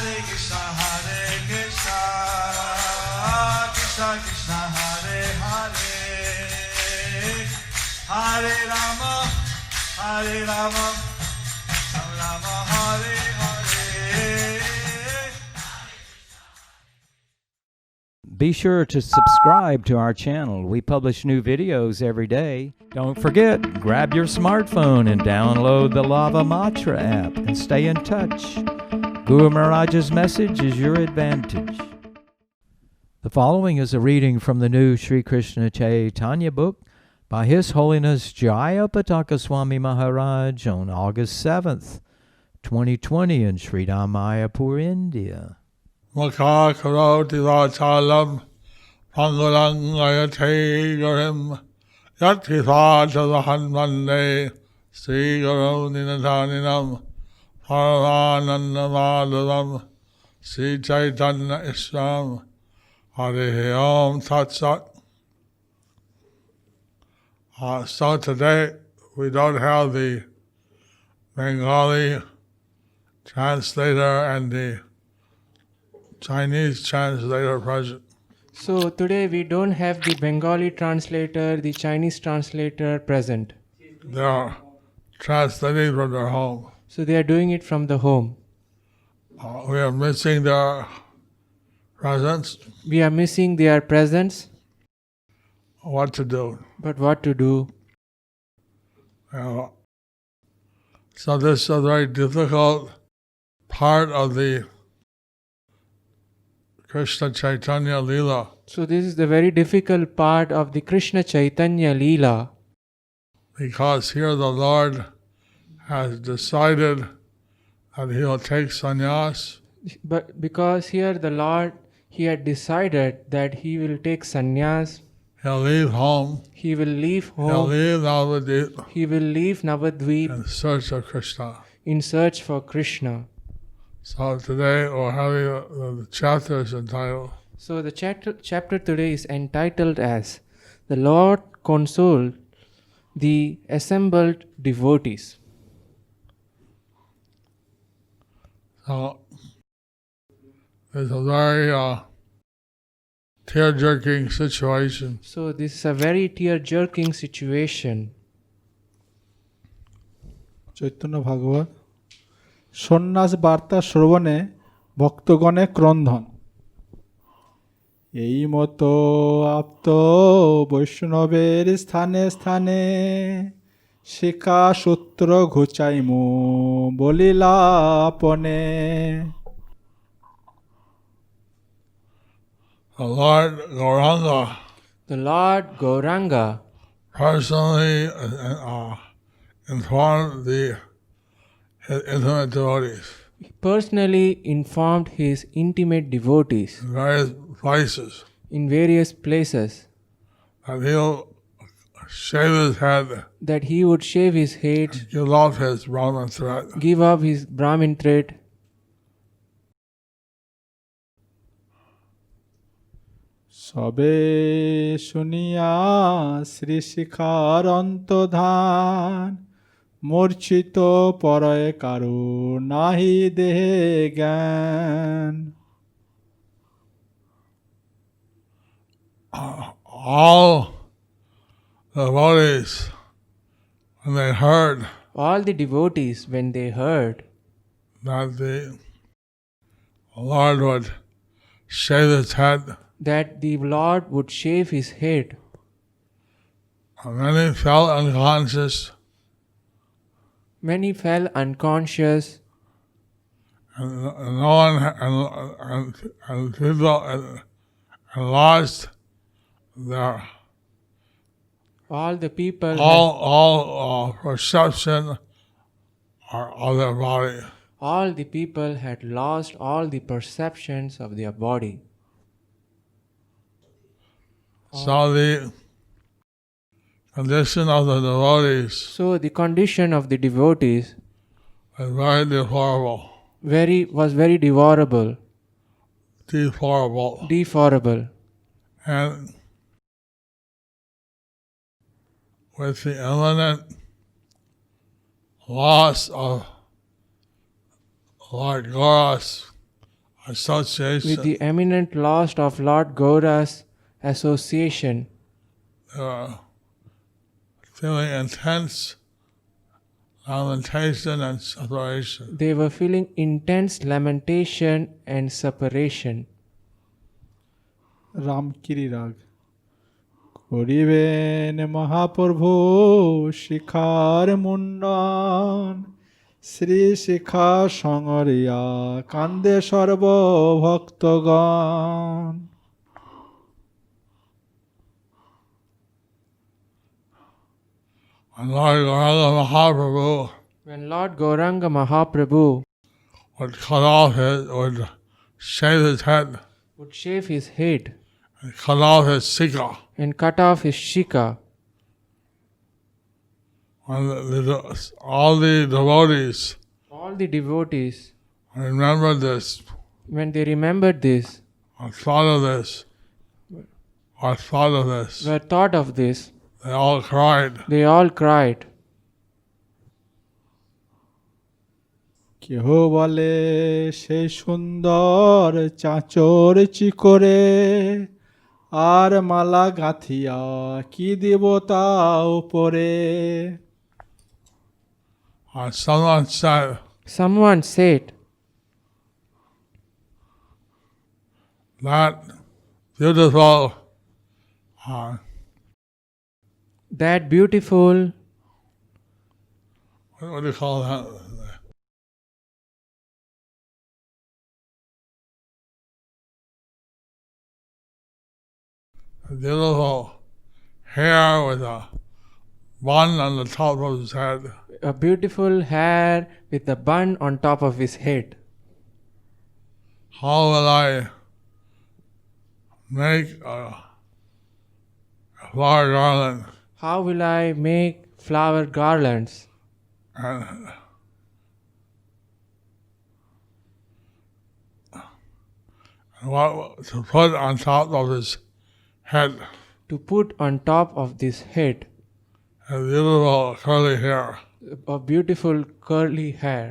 Krishna Krishna Hare Hare, Hare Rama, Hare Rama, Rama Hare Hare. Be sure to subscribe to our channel. We publish new videos every day. Don't forget, grab your smartphone and download the Lava Matra app and stay in touch. Guru Maharaj's message is your advantage. The following is a reading from the new Sri Krishna Caitanya Book by His Holiness Jayapataka Swami Maharaj on August 7th, 2020 in Sri Mayapur, India. Mukha karoti vachalam pangulang ayate garim yati vachalahan mande Sri Guru Ninadaninam Paramananda Madhavam Sri Chaitanya Islam Hare Om Tat Sat. So today we don't have the Bengali translator and the Chinese translator present. So today we don't have the Bengali translator, the Chinese translator present. They are translating from their home. So they are doing it from the home. We are missing their presence. We are missing their presence. What to do? But what to do? So this is a very difficult part of the Krishna Caitanya Leela. So this is the very difficult part of the Krishna Caitanya Leela. Because here the Lord has decided that He will take sannyas. But because here the Lord, He had decided that He will take sannyas. He'll leave home. He will leave home. He'll leave Navadvip. He will leave Navadvip In search of Krishna. in search for Krishna. So today we're having the chapter is entitled. So the chapter today is entitled as The Lord Consoled the Assembled Devotees. So it's a very tear-jerking situation. So this is a very tear-jerking situation. Chaitanya ভাগবত সন্ন্যাস বার্তা শ্রবণে ভক্তগণে ক্রন্দন এই মতো আপ্ত বৈষ্ণবের স্থানে স্থানে শিখা সূত্র ঘুচাইমু বলিলাপনে The Lord Gauranga The Lord Gauranga personally informed the intimate devotees personally informed his intimate devotees in various places in various places that he'll shave his head, that he would shave his head, give off his Brahman thread. give up his Brahmin thread. সবে শুনিয়া শ্রী শিখার অন্তধান মূর্ছিত পরয় কারু নাহি দেহে জ্ঞান All the devotees, when they heard All the devotees, when they heard that the Lord would shave his head, that the Lord would shave his head, many fell unconscious, many fell unconscious, and no one and people and lost their all the people all perception of their body. all the people had lost all the perceptions of their body. So the condition of the devotees So the condition of the devotees was very deplorable. was very deplorable. And with the imminent loss of Lord Gaura's association. with the eminent lost of Lord Gaura's association. They were feeling intense lamentation and separation. They were feeling intense lamentation and separation. রামকিরি রাগ করিবেন মহাপ্রভু শিখার মুন্ডন শ্রী শিখা সঙ্গরিয়া কান্দে সর্বভক্তগণ। When Lord Gauranga Mahaprabhu When Lord Gauranga Mahaprabhu would shave his head would shave his head and cut off his shika, and cut off his shika, when all the devotees remembered this, when they remembered this, or thought of this, were thought of this, they all cried. কেহ বলে সেই সুন্দর চাঁচর চিকরে আর মালা গাঁথিয়া কি দিব তা উপরে। someone said that beautiful what do you call that? A beautiful hair with a bun on the top of his head. a beautiful hair with a bun on top of his head. How will I make a flower garland? How will I make flower garlands? And what to put on top of his head? To put on top of this head A beautiful curly hair. a beautiful curly hair.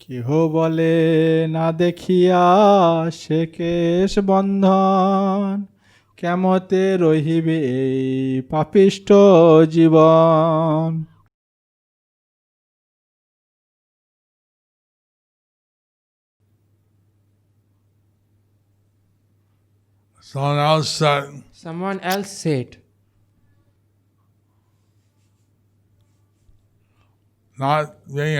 কেহ বলে না দেখিয়া সে কেশ বন্ধন কেমতে রহিবে এই পাপিষ্ট জীবন। Someone else said, not being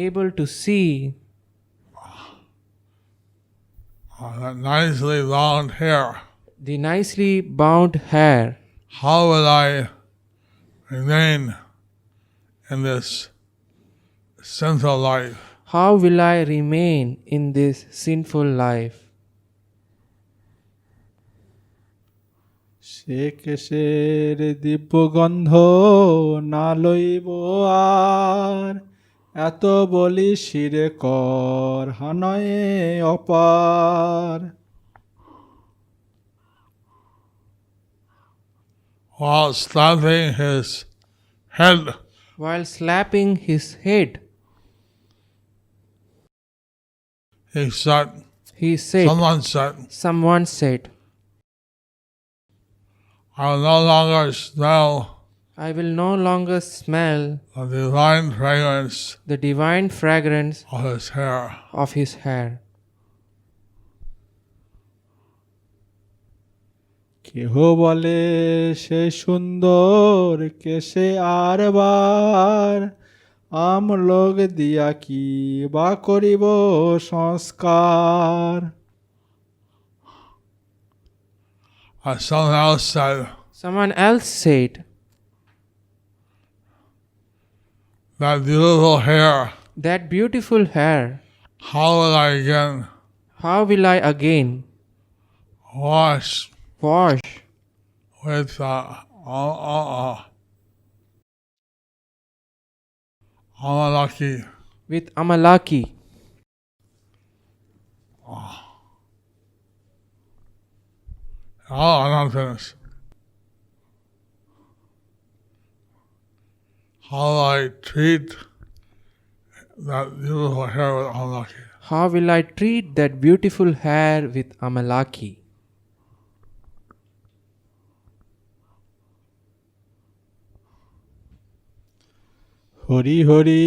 able to see that nicely bound hair. the nicely bound hair. How will I remain in this sinful life? How will I remain in this sinful life? সে কেশের দিব্যগন্ধ না লইব আর এত বলি শিরে কর হানয়ে অপার। While slapping his head, someone said, I will no longer smell the divine fragrance of his hair. কেহ বলে সে সুন্দর কেশে আর বার আমলোক দিয়া কি বা করিব সংস্কার। Someone else said that beautiful hair, how will I again wash with amalaki. I'm not finished. How I treat that beautiful hair with Amalaki? How will I treat that beautiful hair with Amalaki? Hari Hari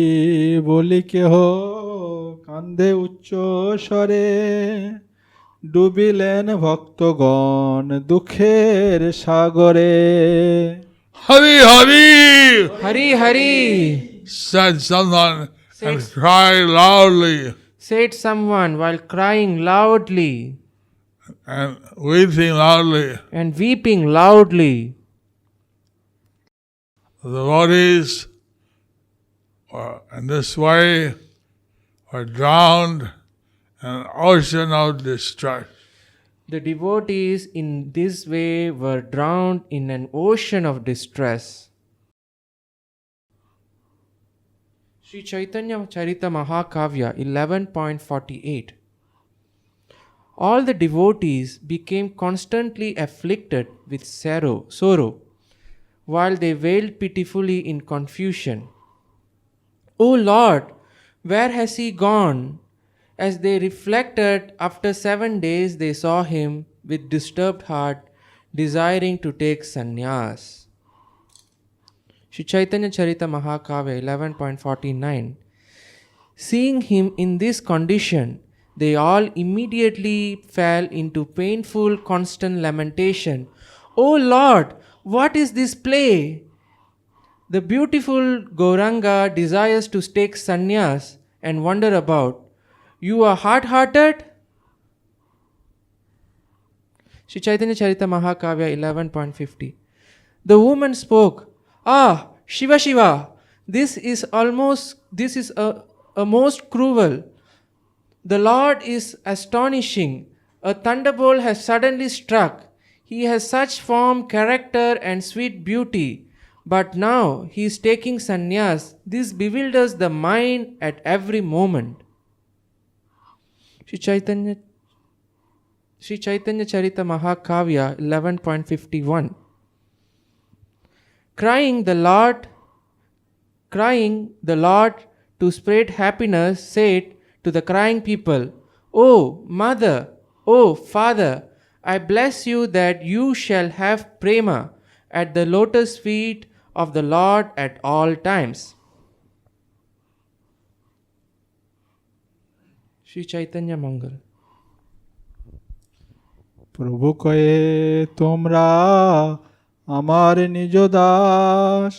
বলি কেহ কান্দে উচ্চ স্বরে ডুবিলেন ভক্তগণ দুঃখের সাগরে Hari Hari! Hari Hari! Said someone and cried loudly Said someone while crying loudly and weeping loudly. and weeping loudly. The devotees in this way are drowned in an ocean of distress. The devotees in this way were drowned in an ocean of distress. Sri Chaitanya Charita Mahakavya 11.48. All the devotees became constantly afflicted with sorrow, while they wailed pitifully in confusion. O Lord, where has he gone? As they reflected, after 7 days they saw him with disturbed heart, desiring to take sannyas. Sri Chaitanya Charita Mahakavya 11.49. Seeing him in this condition, they all immediately fell into painful constant lamentation. O Lord, what is this play? The beautiful Gauranga desires to take sannyas and wander about. You are hard-hearted? Sri Chaitanya Charita Mahakavya 11.50. The woman spoke, Ah, Shiva Shiva, this is a most cruel. The Lord is astonishing. A thunderbolt has suddenly struck. He has such form, character and sweet beauty. But now he is taking sannyas. This bewilders the mind at every moment. Sri Chaitanya Charita Mahakavya 11.51. Crying the Lord to spread happiness said to the crying people, O mother, O father, I bless you that you shall have prema at the lotus feet of the Lord at all times. Sri Chaitanya Mangal. প্রভু কয়ে তোমরা আমার নিজ দাস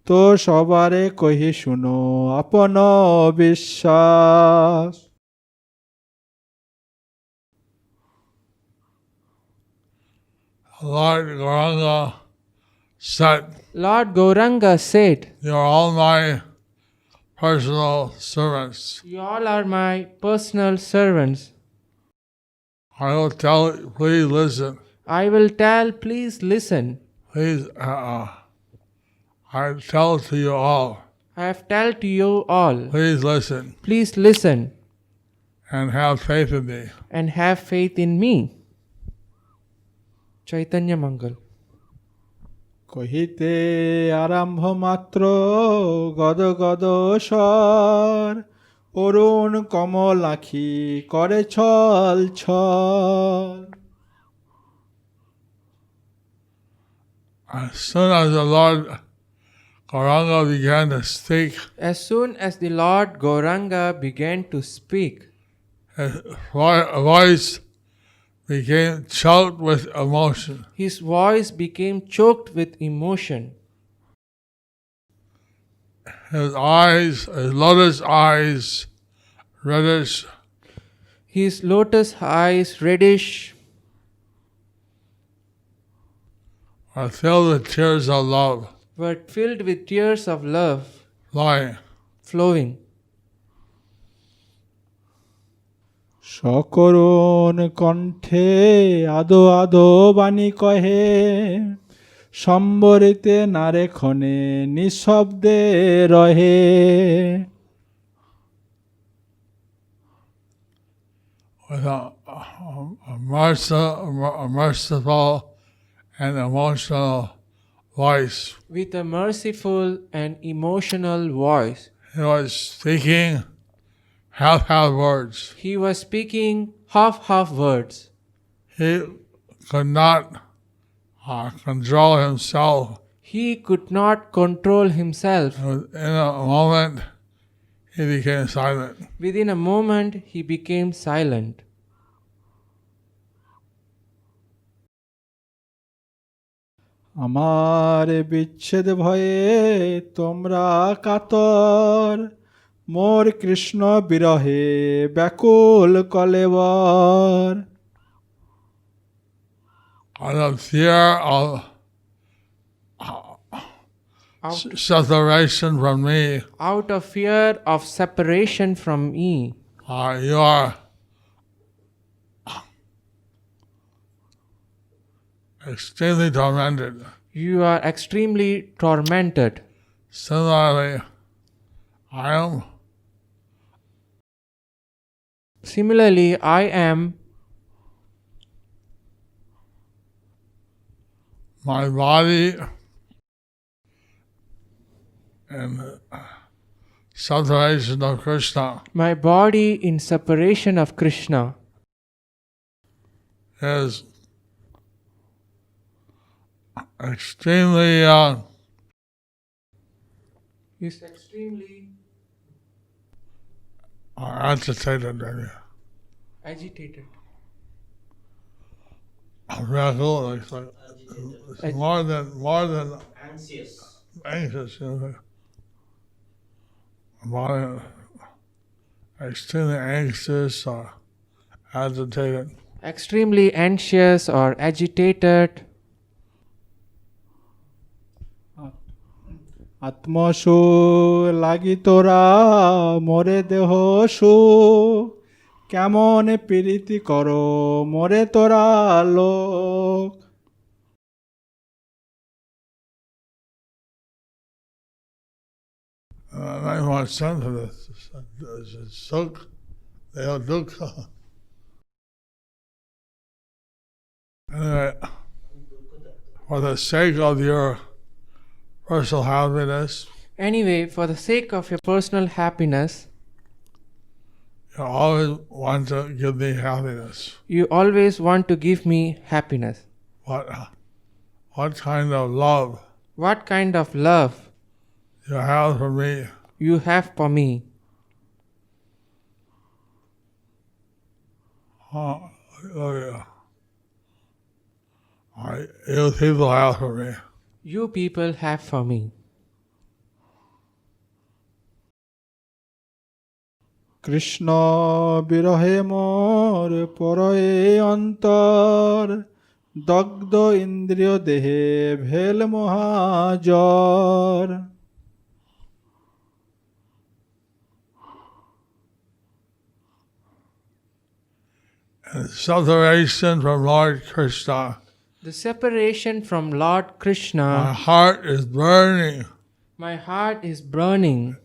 তো সবারে কহি শুনো আপন বিশ্বাস Lord Gauranga said, Lord Gauranga said, You are all my personal servants. You all are my personal servants. I will tell you, please listen. I will tell, please listen. Please, I tell to you all. I have told to you all. Please listen Please listen and have faith in me. and have faith in me. Chaitanya Mangal. কহিতে আরম্ভ মাত্র গদ গদ স্বর অরুণ কমল আখি করে ছল ছল As soon as the Lord Gauranga began to speak, As soon as the Lord Gauranga began to speak, his voice became choked with emotion. his voice became choked with emotion. His eyes, his lotus eyes, reddish, His lotus eyes, reddish, are filled with tears of love, were filled with tears of love flowing. flowing. সকরুণ কণ্ঠে আদো আদো বাণী কহে সম্বরিতে নারে ক্ষণে নিঃশব্দে রহে With a merciful and emotional voice. With a merciful and emotional voice, He was speaking half words. He was speaking half words. He could not control himself. He could not control himself. In a moment, he became silent. Within a moment, he became silent. আমার বিচ্ছেদ ভয়ে তোমরা কাতর, মোর কৃষ্ণ বিরহে ব্যাকুল কলেবর। Out of fear of separation from me, Out of fear of separation from me, you are extremely tormented. you are extremely tormented. Similarly, I am my body and separation of Krishna my body in separation of Krishna is extremely agitated. agitated. It's more than anxious. You know, body extremely anxious or agitated. Extremely anxious or agitated. আত্মসু লাগি তোরা মোরে দেহ সু, কেমন প্রীতি করো মোরে তোরা লোক। Nine more sense of this. Sukh, deha dukkha. Anyway, for the sake of your personal happiness, Anyway, for the sake of your personal happiness, you always want to give me happiness. you always want to give me happiness. What kind of love What kind of love you have for me? you have for me? You people have for me. You people have for me. Krishna বিরহে মোর পরয়ে অন্তর, দগ্ধ ইন্দ্রিয় দেহে ভেল মহাজ্বর। And separation from Lord Krishna. The separation from Lord Krishna. My heart is burning. My heart is burning.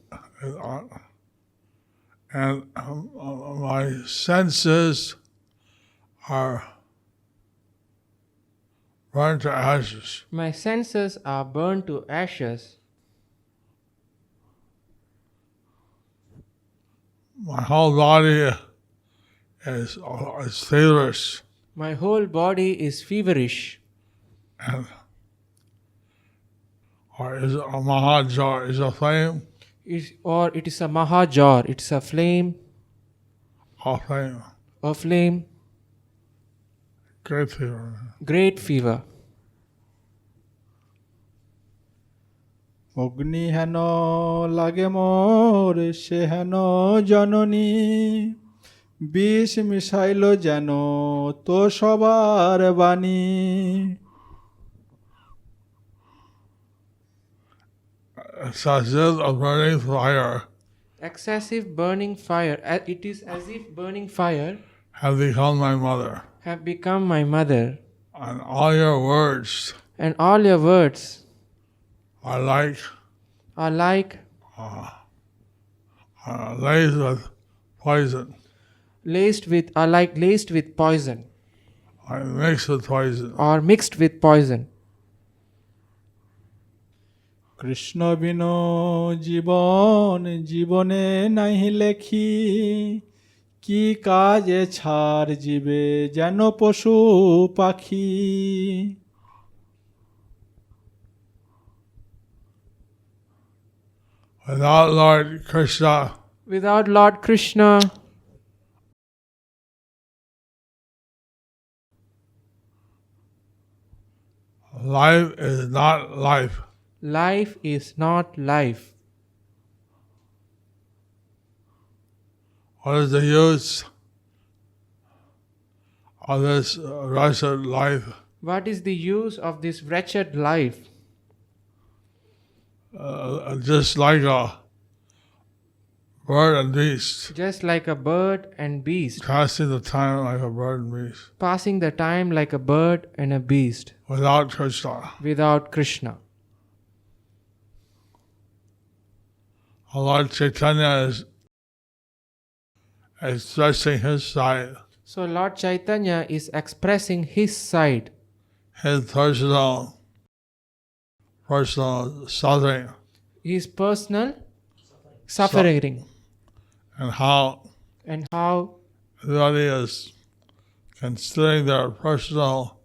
And my senses are burned to ashes. My senses are burned to ashes. My whole body is feverish. My whole body is feverish. And or is a mahajar, is a flame. Or it is a mahajar, it's a flame. A flame. A flame. Great fever. Great fever. অগ্নি হেন লাগে মোর সে হেন জননী, বিষ missile যেন তো সবার বাণী। Excessive of burning fire Excessive burning fire. It is as if burning fire have become my mother. have become my mother. And all your words And all your words are like laced with poison. Laced with poison. Or mixed with poison. Or mixed with poison. Krishna বিনো জীবন জীবনে নাহি লেখি কি কাজে ছাড় জীবে যেন পশু পাখি Without Lord Krishna, Without Lord Krishna, life is not life. life is not life. What is the use of this wretched life? What is the use of this wretched life? Just like a bird and beast, Just like a bird and beast, passing the time like a bird and beast, passing the time like a bird and a beast, without Krishna. without Krishna. Lord Chaitanya is expressing his side, So Lord Chaitanya is expressing his side, his personal suffering, his personal suffering, and how and how everybody is considering their personal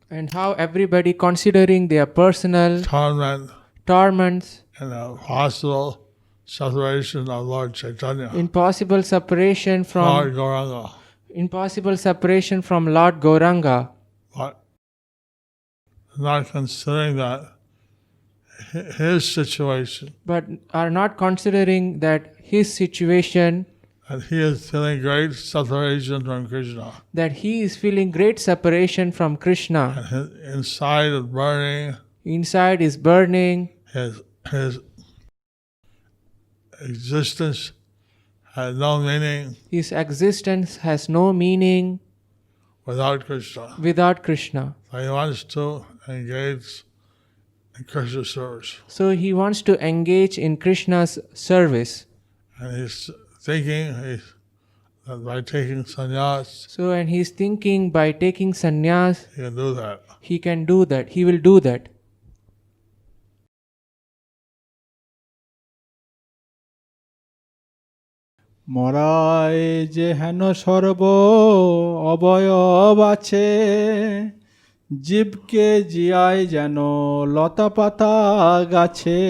everybody considering their personal torments and the possible separation of Lord Chaitanya, impossible separation from Lord Gauranga, impossible separation from Lord Gauranga, but not considering that his situation, but are not considering that his situation, that he is feeling great separation from Krishna, that he is feeling great separation from Krishna. and his inside is burning, Inside is burning, his existence has no meaning his existence has no meaning without Krishna. without Krishna. So he wants to engage in Krishna service. So he wants to engage in Krishna's service. And he's thinking that by taking sannyas, So, and he's thinking by taking sannyas, he can do that. he can do that. He will do that. মরায় যে হেন সর্ব অবয়ব আছে জীবকে জিয়ায় যেন লতা পাতা গাছে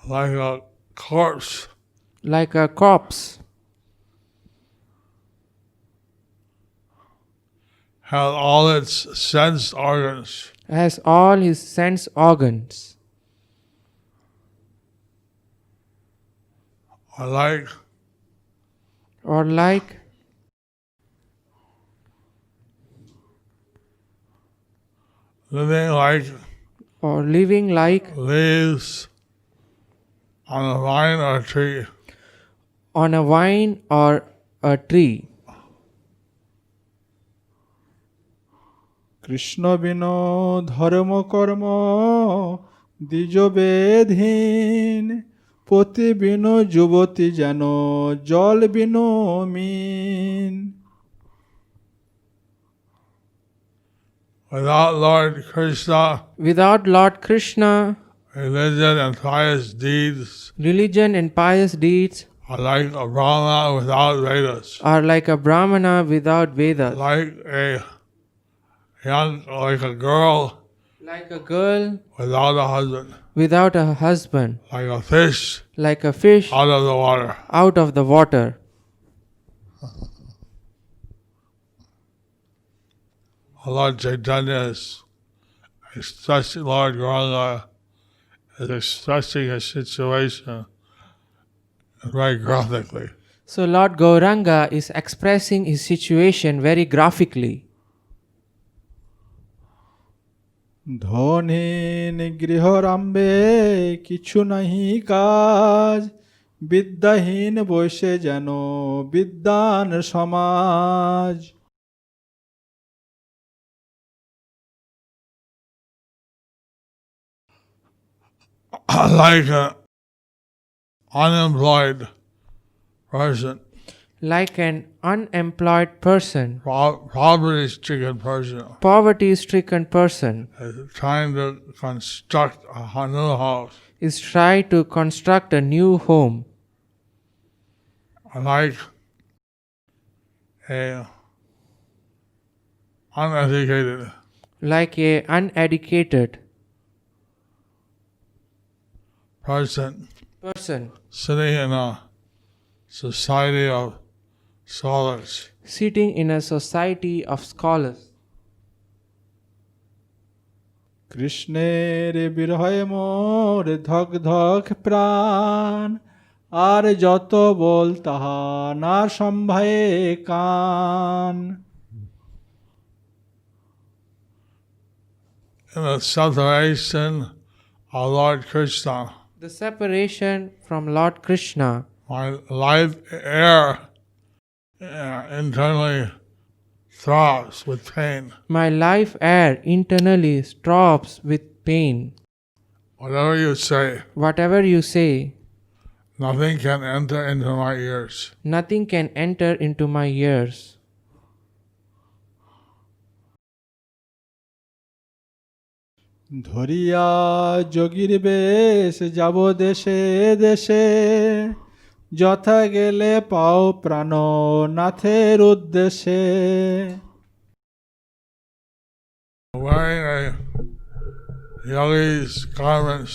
Like a corpse Like a corpse has all its sense organs, has all his sense organs, or like living like leaves on a vine or a tree. on a vine or a tree. Krishna বিন ধর্ম কর্ম দ্বিজ বেধীন পতি বিন যুবতী যেন জল বিন মিন Without Lord Krishna, Without Lord Krishna, religion and pious deeds religion and pious deeds are like a Brahma without Vedas, are like a Brahmana without Vedas, like a girl like a girl without a husband, without a husband, like a fish like a fish out of the water. out of the water. Lord Chaitanya is expressing, Lord Gauranga is expressing his situation very graphically. So Lord Gauranga is expressing his situation very graphically. ধনহীন গৃহরাম্বে কিছু নাহি কাজ বিদ্যাহীন বসে যেন বিদ্যান সমাজ Like an unemployed person like an unemployed person, poverty-stricken person, poverty-stricken person, is trying to construct a new house, is trying to construct a new home, like a uneducated like a uneducated person person sitting in a society of scholars. sitting in a society of scholars. কৃষ্ণের বিরহে মোর ধক ধক প্রাণ, আর যত বল তাহা না সম্ভয়ে কান। In the separation of Lord Krishna, The separation from Lord Krishna, my life air internally throbs with pain. my life air internally throbs with pain. Whatever you say, Whatever you say, nothing can enter into my ears. nothing can enter into my ears. ধরিয়া যোগীর বেশ যাব দেশে দেশে, যথা গেলে পাও প্রাণ নাথের উদ্দেশ্যে। Wearing a yogi's garments,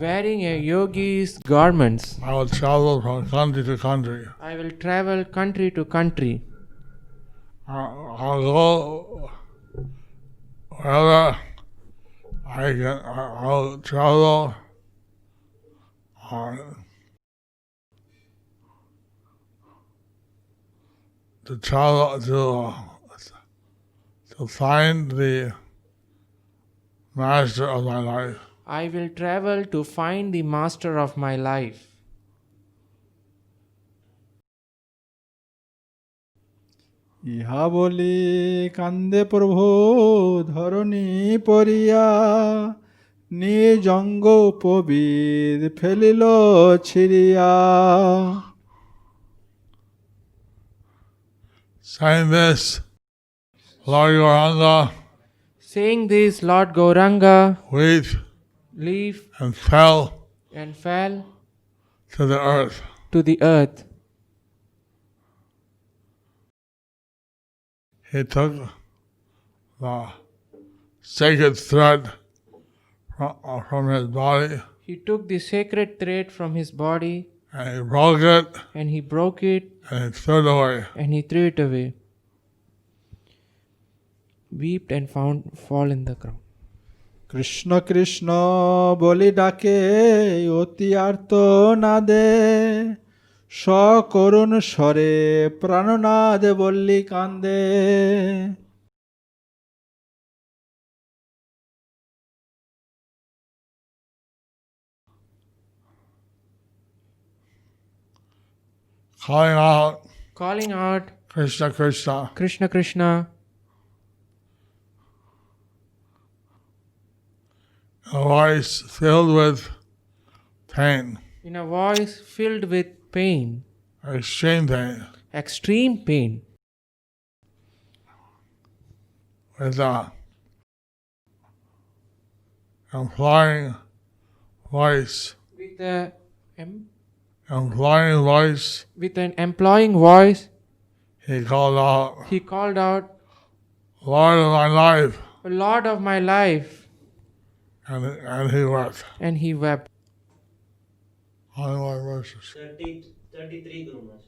Wearing a yogi's garments, I will travel from country to country. I will travel country to country. I'll go wherever I can. I'll travel to travel to find the master of my life. I will travel to find the master of my life. ইহা বলি কান্দে প্রভু ধরণী পরিয়া, নিজ অঙ্গ উপবিদ ফেলিল ছিড়িয়া। Saying this, Lord Gauranga Saying this, Lord Gauranga wept leaped and fell and fell to the earth. to the earth. He took the sacred thread from his body He took the sacred thread from his body and he broke it and he broke it and he threw it away. and he threw it away. Wept and found fall in the ground. Krishna Krishna বলি ডাকে অতি আর্ত নাদে, সকরুণ স্বরে প্রাণনাদ বল্লি কান্দে। Calling out, Krishna, Krishna. Krishna, Krishna, A voice filled with pain, in a voice filled with pain, extreme pain, extreme pain, with a imploring voice, with with an imploring voice, he called out, Lord of my life, Lord of my life, and he wept. and he wept. How many more verses? 33 Guru Maharaj.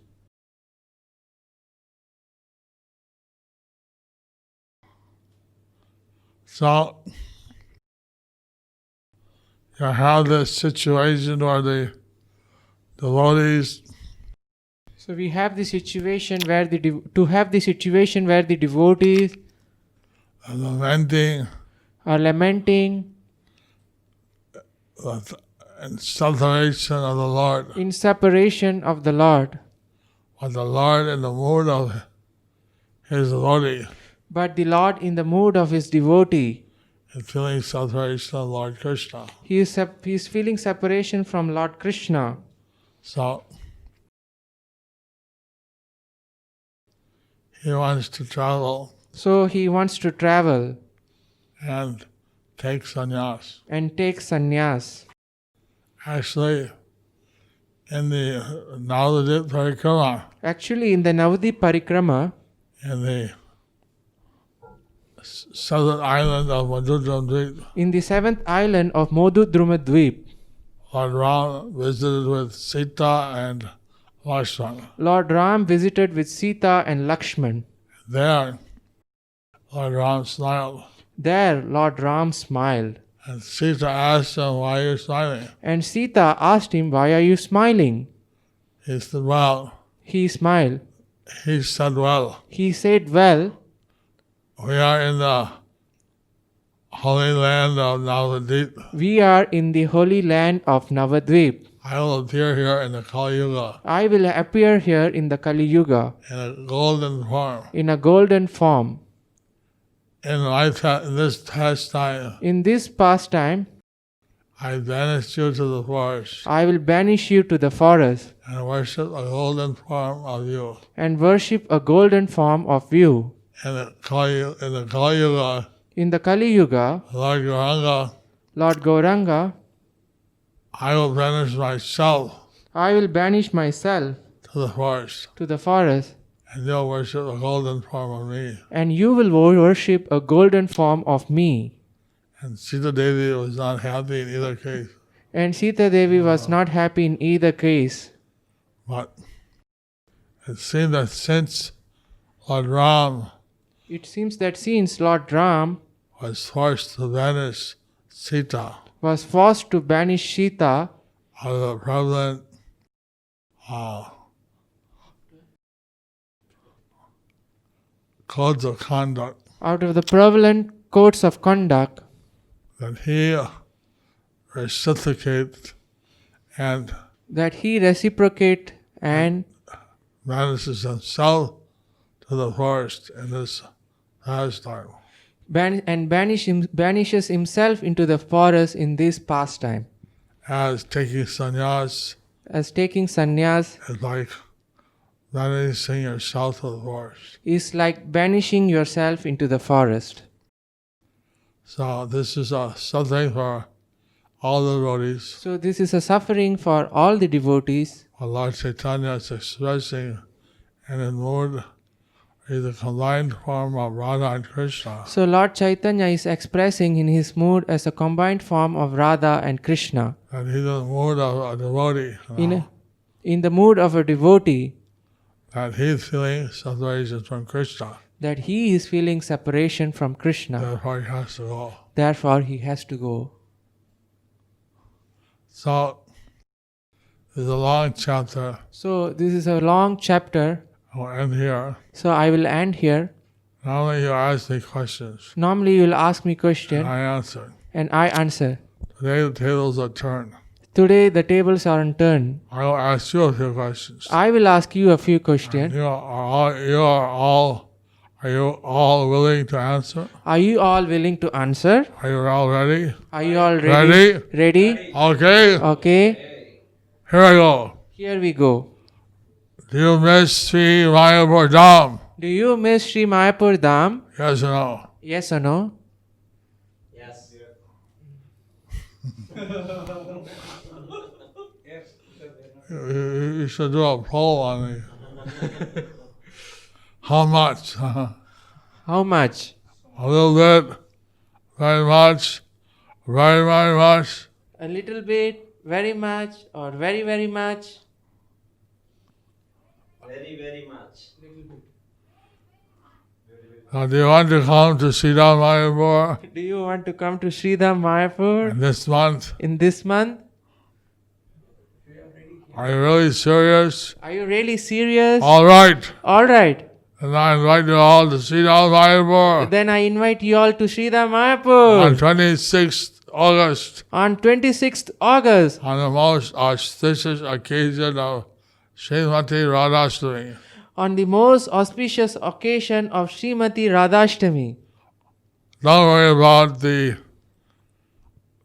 So you have this situation where the devotees So we have the situation where the devotees are lamenting in separation of the Lord, in separation of the Lord, but the Lord in the mood of his devotee but the Lord in the mood of his devotee. is feeling separation of Lord Krishna. He is feeling separation from Lord Krishna. So he wants to travel So he wants to travel and take sannyas. and take sannyas. Actually, in the Navadip Parikrama, Actually, in the Navadip Parikrama, in the southern island of Madhudramdvip, in the seventh island of Modudrumadvip, Lord Ram visited with Sita and Lakshmana. Lord Ram visited with Sita and Lakshman. There, Lord Ram smiled, There, Lord Ram smiled. and Sita asked him, "Why are you smiling?" And Sita asked him, "Why are you smiling?" He said, "Well," He smiled. he said, "Well, He said, "Well, we are in the holy land of Navadip. we are in the holy land of Navadvip. I will appear here in the Kali Yuga I will appear here in the Kali Yuga in a golden form. in a golden form. In this pastime, In this pastime, I banish you to the forest I will banish you to the forest and worship a golden form of you. and worship a golden form of you. In the Kali Yuga, In the Kali Yuga, Lord Gauranga, Lord Gauranga, I will banish myself I will banish myself to the forest, to the forest, and you'll worship a golden form of me." and you will worship a golden form of me. And Sita Devi was not happy in either case. And Sita Devi was not happy in either case. But it seemed that since Lord Ram It seems that since Lord Ram was forced to banish Sita was forced to banish Sita out of the prevalent codes of conduct, out of the prevalent codes of conduct, that he reciprocate and that he reciprocate and banishes himself to the forest in this pastime. banishes himself into the forest in this pastime. As taking sannyas As taking sannyas is like banishing yourself to the forest. is like banishing yourself into the forest. So this is something for all the devotees. So this is a suffering for all the devotees. Lord Chaitanya is expressing in his mood is the combined form of Radha and Krishna. So Lord Chaitanya is expressing in his mood as a combined form of Radha and Krishna. And he's in the mood of a devotee. In the mood of a devotee, That he's feeling separation from Krishna. that he is feeling separation from Krishna. Therefore he has to go. Therefore he has to go. So there's a long chapter. So this is a long chapter. I'll end here. So I will end here. Normally you ask me questions. Normally you will ask me question And I answer. and I answer. Today the tables are turned. Today the tables are unturned. I will ask you a few questions. I will ask you a few questions. Are you all willing to answer? Are you all willing to answer? Are you all ready? Are you all ready? Ready? Okay. Okay. Here I go. Here we go. Do you miss Sri Mayapur Dham? Do you miss Sri Mayapur Dham? Yes or no? Yes or no? Yes. You should do a poll on me. How much? A How much? little bit, very much, very, very much. A little bit, very much, or very, very much? Very, very much. Now, do you want to come to Sri Mayapur Do you want to come to Sridham Mayapur this month? in this month? Are you really serious? Are you really serious? All right. All right. And I invite you all to Sri Mayapur Then I invite you all to Sridham on Mayapur 26th August, on 26th August, on the most auspicious occasion of Srimati Radhashtami. on the most auspicious occasion of Srimati Radhashtami. Don't worry about the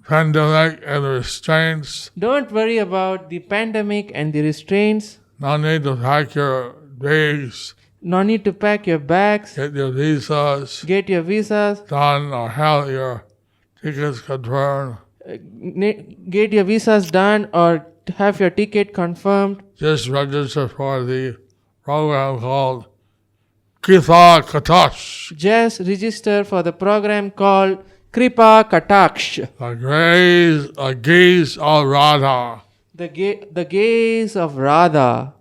pandemic and the restraints. Don't worry about the pandemic and the restraints. No need to pack your bags. No need to pack your bags, get your visas get your visas, done, or have your tickets confirmed. get your visas done or have your ticket confirmed. Just register for the program called Kripa Katash, Just register for the program called Kripa Kataksh, the gaze of Radha. the gaze of Radha,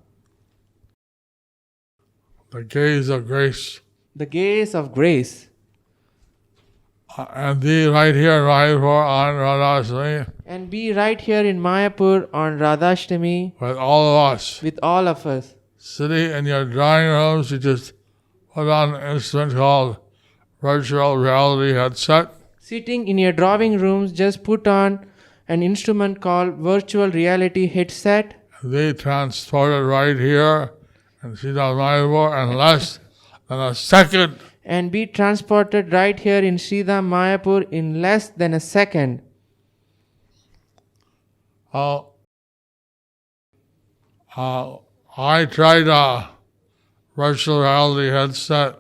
The gaze of grace. the gaze of grace. And be right here, right for on Radhashtami And be right here in Mayapur on Radhashtami with all of us. with all of us. Sitting in your drawing rooms, you just put on an instrument called virtual reality headset. Sitting in your drawing rooms, just put on an instrument called virtual reality headset. They transported right here and see the Mayapur in less than a second. And be transported right here in Sridham Mayapur in less than a second. I tried a virtual reality headset.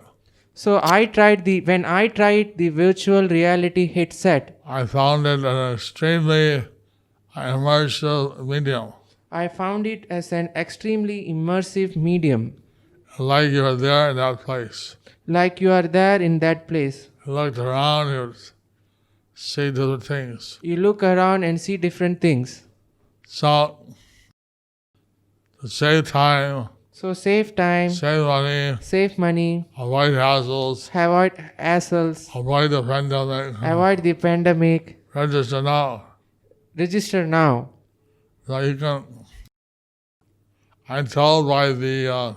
So when I tried the virtual reality headset, I found it an extremely immersive medium. I found it as an extremely immersive medium, Like you were there in that place. like you are there in that place. You looked around, you would see different things. You look around and see different things. So, to save time, So save time, save money, save money, avoid hassles, avoid hassles, avoid the pandemic, avoid the pandemic. register now. Register now. So you can. I'm told by the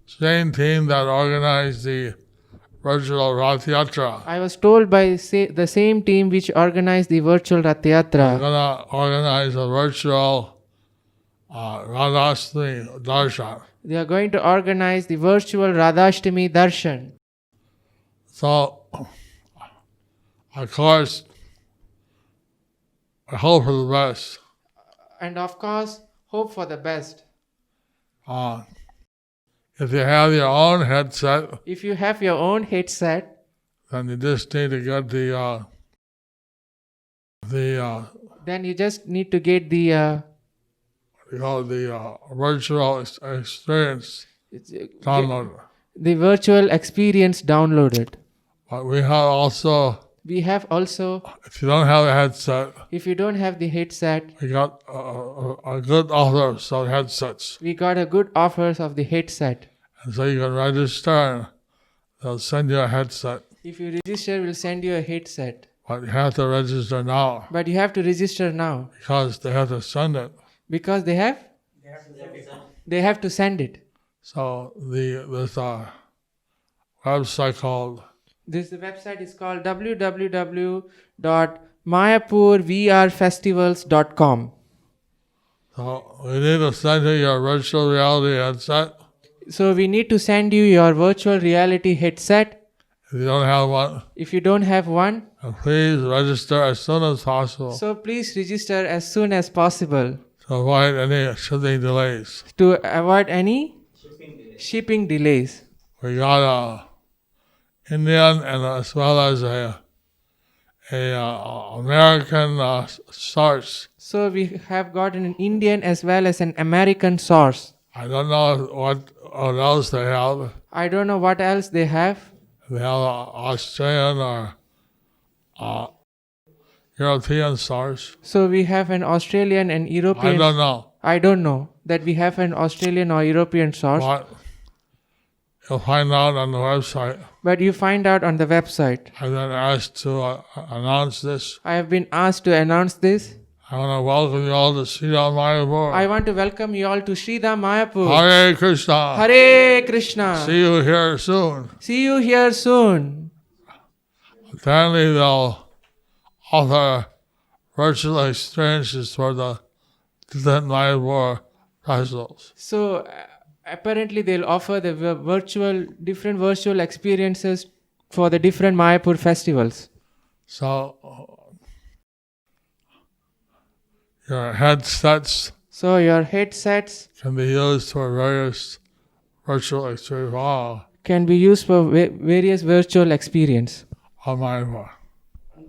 same team that organized the virtual Rath Yatra. I was told by the same team which organized the virtual Rath We're Yatra. gonna organize a virtual Radhashtami darshan. They are going to organize the virtual Radhashtami Darshan. So, of course, I hope for the best. And of course, hope for the best. If you have your own headset, If you have your own headset, then you just need to get then you just need to get the virtual experience downloaded. the virtual experience downloaded. But we have also, We have also, if you don't have a headset, if you don't have the headset, we got a good offers of headsets. we got a good offers of the headset. And so you can register and they'll send you a headset. If you register, we'll send you a headset. But you have to register now But you have to register now because they have to send it. because they have to send it. So there's a website called The website is called www.mayapurvrfestivals.com. So we need to send you your virtual reality headset. So we need to send you your virtual reality headset. If you don't have one, If you don't have one, please register as soon as possible so please register as soon as possible to avoid any shipping delays. to avoid any shipping delays. We got a Indian and as well as a American source. So we have got an Indian as well as an American source. I don't know what else they have. I don't know what else they have. They have an Australian or European source. So we have an Australian and European. I don't know. I don't know that we have an Australian or European source. But you'll find out on the website. But you find out on the website. I've been asked to announce this. I have been asked to announce this. I want to welcome you all to Sri Mayapur. I want to welcome you all to Sridham Mayapur. Hare Krishna. Hare Krishna. See you here soon. See you here soon. Apparently they'll offer virtual experiences for the different Mayapur festivals. So apparently they'll offer the different virtual experiences for the different Mayapur festivals. So your headsets So your headsets can be used for various virtual experience. Wow. can be used for various virtual experience. On Mayapur.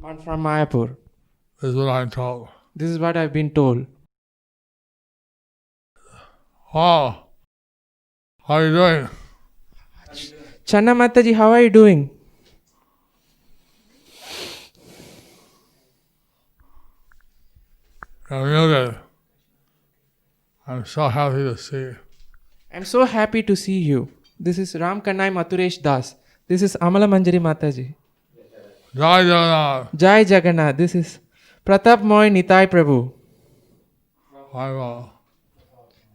On from Mayapur. This is what I'm told. This is what I've been told. Wow. How are you doing? Channa Mataji, how are you doing? You're muted. I'm so happy to see you. I'm so happy to see you. This is Ram Kanai Mathuresh Das. This is Amala Manjari Mataji. Jai Jagannath. Jai Jagannath. This is Pratap Moy Nitai Prabhu. Hi, wow.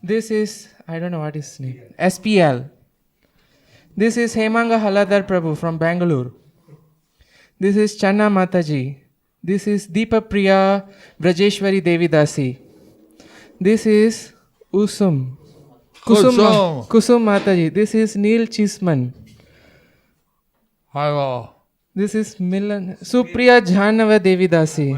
This is, I don't know what his name, SPL. This is Hemanga Haladar Prabhu from Bangalore. This is Channa Mataji. This is Deepa Priya Brajeshwari Devi Dasi. This is Kusum Mataji. This is Neil Chisman. Hi, wow. This is Milan Supriya Jhanava Devi Dasi.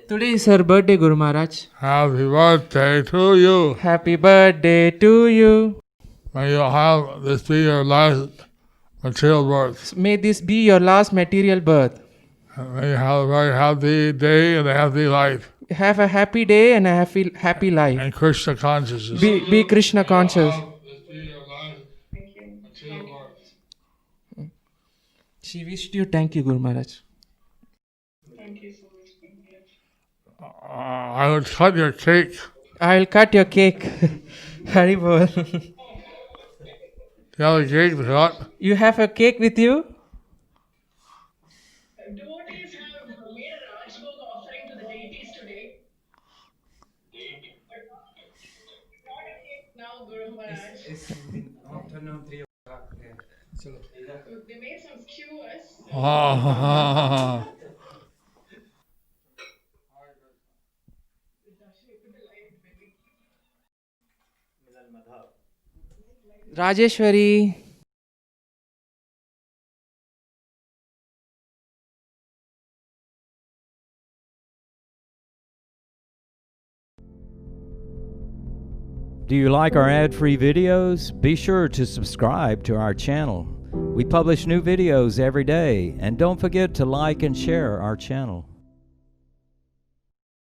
Today is her birthday, Guru Maharaj. Happy birthday to you. Happy birthday to you. May you have this be your last material birth. May this be your last material birth. And may you have a very happy day and a happy life. Have a happy day and a happy life. And Krishna consciousness. Be Krishna conscious. This be your last material birth. She wished you thank you, Guru Maharaj. I would cut your cake. I will cut your cake. Haribol. You have a cake to cut? You have a cake with you? Devotees have made a Rajbhog offering to the deities today. But not a cake now, Guru Maharaj. Afternoon 3 o'clock. So they made some skewers. Oh. Rajeshwari. Do you like our ad-free videos? Be sure to subscribe to our channel. We publish new videos every day, and don't forget to like and share our channel.